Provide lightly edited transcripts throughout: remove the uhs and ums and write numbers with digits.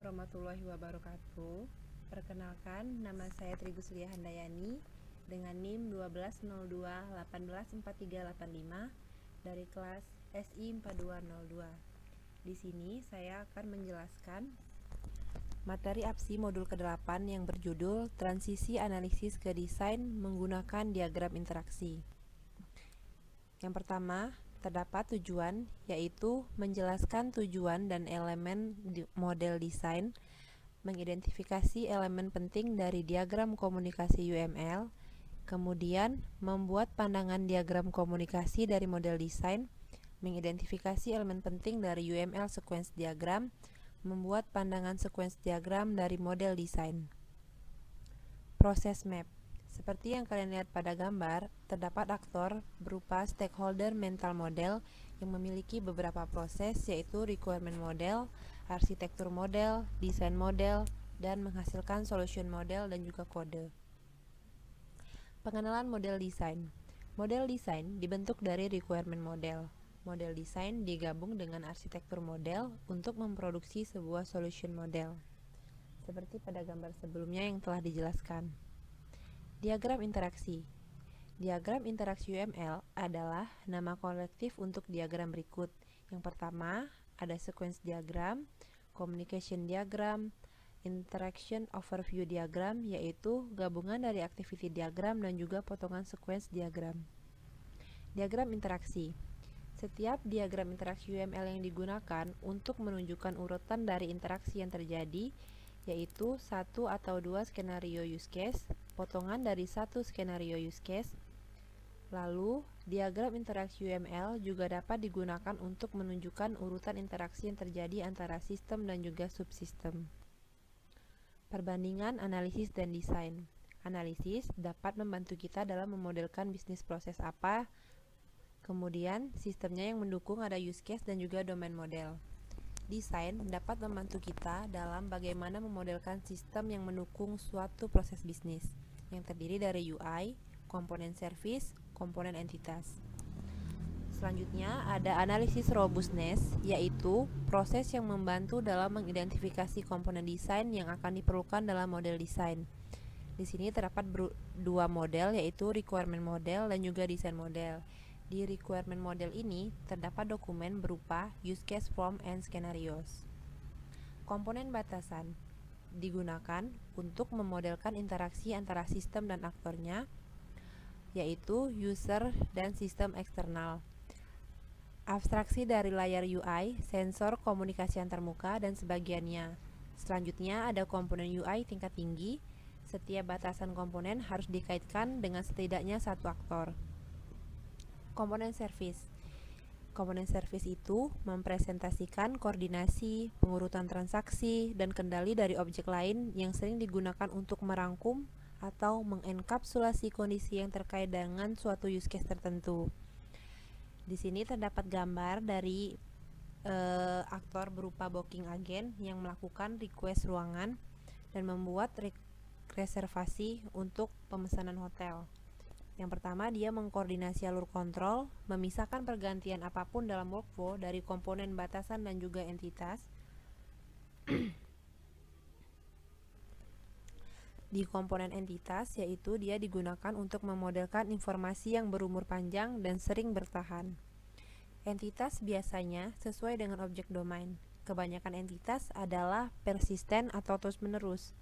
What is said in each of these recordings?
warahmatullahi wabarakatuh. Perkenalkan, nama saya Triguslia Handayani dengan NIM 1202184385 dari kelas SI 4202. Di sini saya akan menjelaskan materi APSI modul ke-8 yang berjudul Transisi Analisis ke Desain menggunakan Diagram Interaksi. Yang pertama, terdapat tujuan, yaitu menjelaskan tujuan dan elemen model desain, mengidentifikasi elemen penting dari diagram komunikasi UML, kemudian membuat pandangan diagram komunikasi dari model desain, mengidentifikasi elemen penting dari UML sequence diagram, membuat pandangan sequence diagram dari model desain. Proses map. Seperti yang kalian lihat pada gambar, terdapat aktor berupa stakeholder mental model yang memiliki beberapa proses, yaitu requirement model, arsitektur model, desain model, dan menghasilkan solution model dan juga kode. Pengenalan model desain. Model desain dibentuk dari requirement model. Model desain digabung dengan arsitektur model untuk memproduksi sebuah solution model. Seperti pada gambar sebelumnya yang telah dijelaskan. Diagram interaksi. Diagram interaksi UML adalah nama kolektif untuk diagram berikut. Yang pertama, ada sequence diagram, communication diagram, interaction overview diagram, yaitu gabungan dari activity diagram dan juga potongan sequence diagram. Diagram interaksi. Setiap diagram interaksi UML yang digunakan untuk menunjukkan urutan dari interaksi yang terjadi, yaitu satu atau dua skenario use case, potongan dari satu skenario use case. Lalu, diagram interaksi UML juga dapat digunakan untuk menunjukkan urutan interaksi yang terjadi antara sistem dan juga subsistem. Perbandingan analisis dan desain. Analisis dapat membantu kita dalam memodelkan bisnis proses apa, kemudian sistemnya yang mendukung ada use case dan juga domain model. Desain dapat membantu kita dalam bagaimana memodelkan sistem yang mendukung suatu proses bisnis yang terdiri dari UI, komponen service, komponen entitas. Selanjutnya ada analisis robustness, yaitu proses yang membantu dalam mengidentifikasi komponen desain yang akan diperlukan dalam model desain. Di sini terdapat dua model, yaitu requirement model dan juga desain model. Di requirement model ini terdapat dokumen berupa use case form and scenarios. Komponen batasan digunakan untuk memodelkan interaksi antara sistem dan aktornya, yaitu user dan sistem eksternal. Abstraksi dari layar UI, sensor, komunikasi antarmuka, dan sebagiannya. Selanjutnya ada komponen UI tingkat tinggi. Setiap batasan komponen harus dikaitkan dengan setidaknya satu aktor. Komponen service. Komponen service itu mempresentasikan koordinasi, pengurutan transaksi, dan kendali dari objek lain yang sering digunakan untuk merangkum atau mengenkapsulasi kondisi yang terkait dengan suatu use case tertentu. Di sini terdapat gambar dari aktor berupa booking agent yang melakukan request ruangan dan membuat reservasi untuk pemesanan hotel. Yang pertama, dia mengkoordinasi alur kontrol, memisahkan pergantian apapun dalam workflow dari komponen batasan dan juga entitas. Di komponen entitas, yaitu dia digunakan untuk memodelkan informasi yang berumur panjang dan sering bertahan. Entitas biasanya sesuai dengan objek domain. Kebanyakan entitas adalah persisten atau terus-menerus.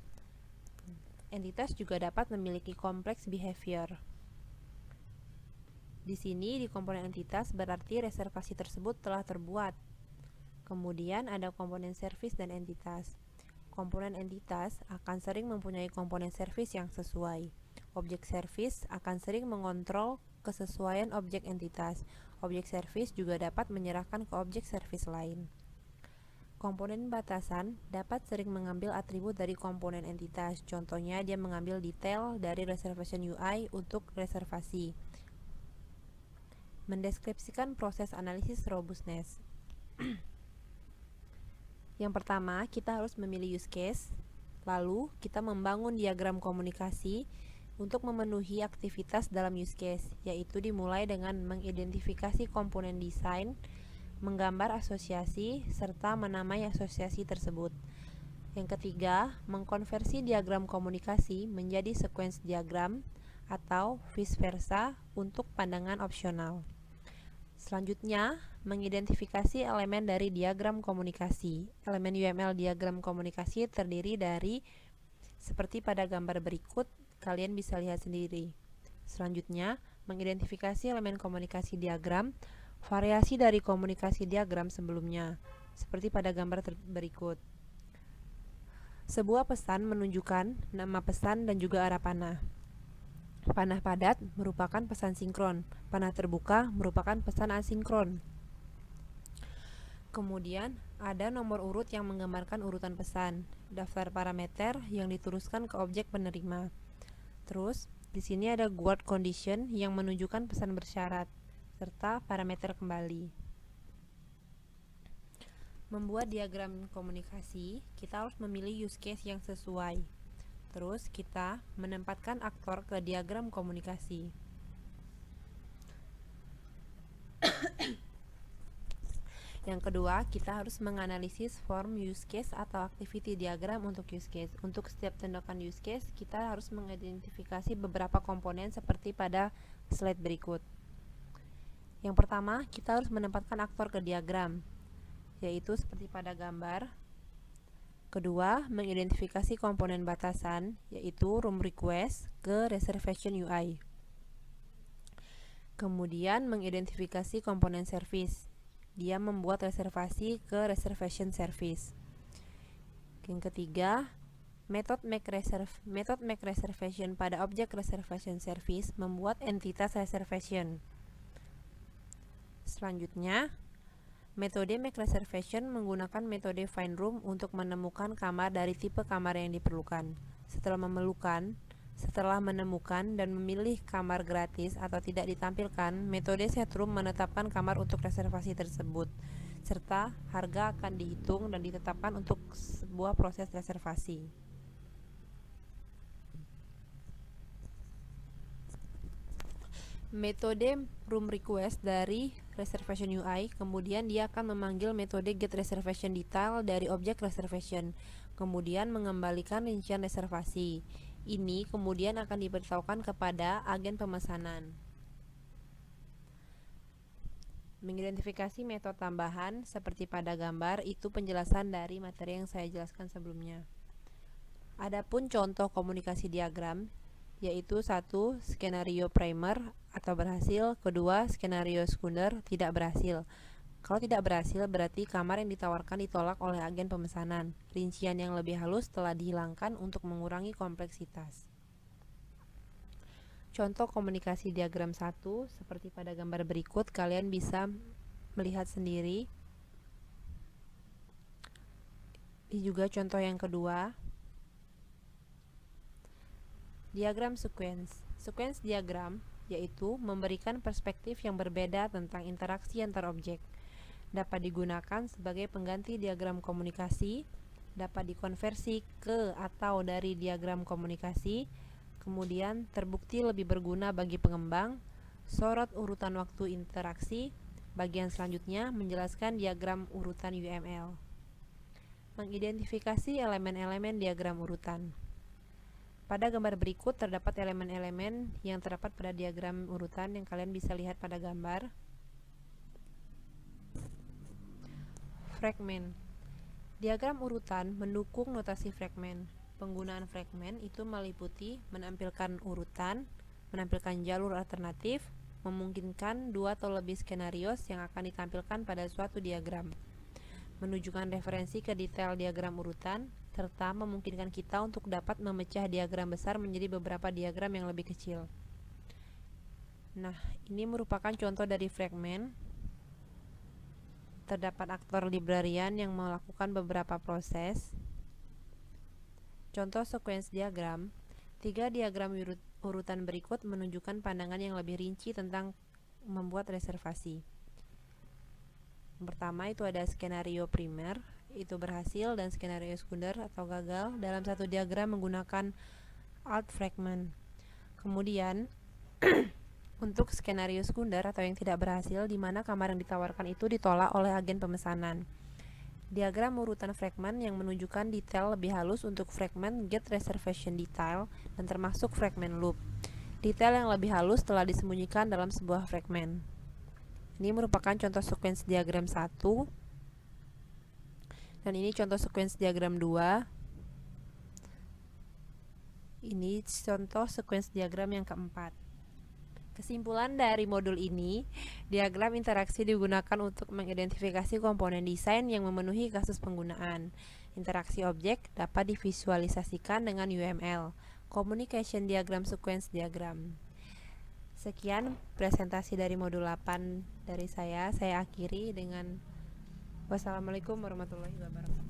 Entitas juga dapat memiliki kompleks behavior. Di sini di komponen entitas berarti reservasi tersebut telah terbuat. Kemudian ada komponen service dan entitas. Komponen entitas akan sering mempunyai komponen service yang sesuai. Objek service akan sering mengontrol kesesuaian objek entitas. Objek service juga dapat menyerahkan ke objek service lain. Komponen batasan dapat sering mengambil atribut dari komponen entitas. Contohnya, dia mengambil detail dari reservation UI untuk reservasi. Mendeskripsikan proses analisis robustness. Yang pertama, kita harus memilih use case. Lalu, kita membangun diagram komunikasi untuk memenuhi aktivitas dalam use case, yaitu dimulai dengan mengidentifikasi komponen desain, menggambar asosiasi, serta menamai asosiasi tersebut. Yang ketiga, mengkonversi diagram komunikasi menjadi sequence diagram atau vice versa untuk pandangan opsional. Selanjutnya, mengidentifikasi elemen dari diagram komunikasi. Elemen UML diagram komunikasi terdiri dari seperti pada gambar berikut, kalian bisa lihat sendiri. Selanjutnya, mengidentifikasi elemen komunikasi diagram, variasi dari komunikasi diagram sebelumnya, seperti pada gambar berikut. Sebuah pesan menunjukkan nama pesan dan juga arah panah. Panah padat merupakan pesan sinkron, panah terbuka merupakan pesan asinkron. Kemudian, ada nomor urut yang menggambarkan urutan pesan, daftar parameter yang diteruskan ke objek penerima. Terus, di sini ada guard condition yang menunjukkan pesan bersyarat, serta parameter kembali. Membuat diagram komunikasi, kita harus memilih use case yang sesuai. Terus kita menempatkan aktor ke diagram komunikasi. Yang kedua, kita harus menganalisis form use case atau activity diagram untuk use case. Untuk setiap tindakan use case, kita harus mengidentifikasi beberapa komponen seperti pada slide berikut. Yang pertama, kita harus menempatkan aktor ke diagram, yaitu seperti pada gambar. Kedua, mengidentifikasi komponen batasan, yaitu room request ke reservation UI. Kemudian, mengidentifikasi komponen service. Dia membuat reservasi ke reservation service. Yang ketiga, method make reservation pada objek reservation service membuat entitas reservation. Selanjutnya, metode make reservation menggunakan metode find room untuk menemukan kamar dari tipe kamar yang diperlukan. Setelah menemukan dan memilih kamar gratis atau tidak ditampilkan, metode set room menetapkan kamar untuk reservasi tersebut, serta harga akan dihitung dan ditetapkan untuk sebuah proses reservasi. Metode room request dari reservation UI, kemudian dia akan memanggil metode get reservation detail dari objek reservation, kemudian mengembalikan rincian reservasi. Ini kemudian akan diberitahukan kepada agen pemesanan. Mengidentifikasi metode tambahan seperti pada gambar itu penjelasan dari materi yang saya jelaskan sebelumnya. Adapun contoh komunikasi diagram, yaitu 1. Skenario primer atau berhasil, kedua skenario sekunder tidak berhasil. Kalau tidak berhasil berarti kamar yang ditawarkan ditolak oleh agen pemesanan. Rincian yang lebih halus telah dihilangkan untuk mengurangi kompleksitas. Contoh komunikasi diagram 1 seperti pada gambar berikut, kalian bisa melihat sendiri. Ini juga contoh yang kedua. Diagram sequence. Sequence diagram yaitu memberikan perspektif yang berbeda tentang interaksi antar objek. Dapat digunakan sebagai pengganti diagram komunikasi, dapat dikonversi ke atau dari diagram komunikasi, kemudian terbukti lebih berguna bagi pengembang. Sorot urutan waktu interaksi. Bagian selanjutnya menjelaskan diagram urutan UML. Mengidentifikasi elemen-elemen diagram urutan. Pada gambar berikut terdapat elemen-elemen yang terdapat pada diagram urutan yang kalian bisa lihat pada gambar. Fragmen. Diagram urutan mendukung notasi fragmen. Penggunaan fragmen itu meliputi menampilkan urutan, menampilkan jalur alternatif, memungkinkan 2 atau lebih skenario yang akan ditampilkan pada suatu diagram, menunjukkan referensi ke detail diagram urutan, serta memungkinkan kita untuk dapat memecah diagram besar menjadi beberapa diagram yang lebih kecil. Nah, ini merupakan contoh dari fragmen. Terdapat aktor librarian yang melakukan beberapa proses. Contoh sequence diagram. 3 diagram urutan berikut menunjukkan pandangan yang lebih rinci tentang membuat reservasi. Yang pertama itu ada skenario primer, itu berhasil, dan skenario sekunder atau gagal dalam satu diagram menggunakan alt fragment. Kemudian untuk skenario sekunder atau yang tidak berhasil, di mana kamar yang ditawarkan itu ditolak oleh agen pemesanan. Diagram urutan fragmen yang menunjukkan detail lebih halus untuk fragmen get reservation detail dan termasuk fragmen loop. Detail yang lebih halus telah disembunyikan dalam sebuah fragmen. Ini merupakan contoh sequence diagram 1. Dan ini contoh sequence diagram 2. Ini contoh sequence diagram yang keempat. Kesimpulan dari modul ini, diagram interaksi digunakan untuk mengidentifikasi komponen desain yang memenuhi kasus penggunaan. Interaksi objek dapat divisualisasikan dengan UML, Communication Diagram Sequence Diagram. Sekian presentasi dari modul 8 dari saya akhiri dengan wassalamualaikum warahmatullahi wabarakatuh.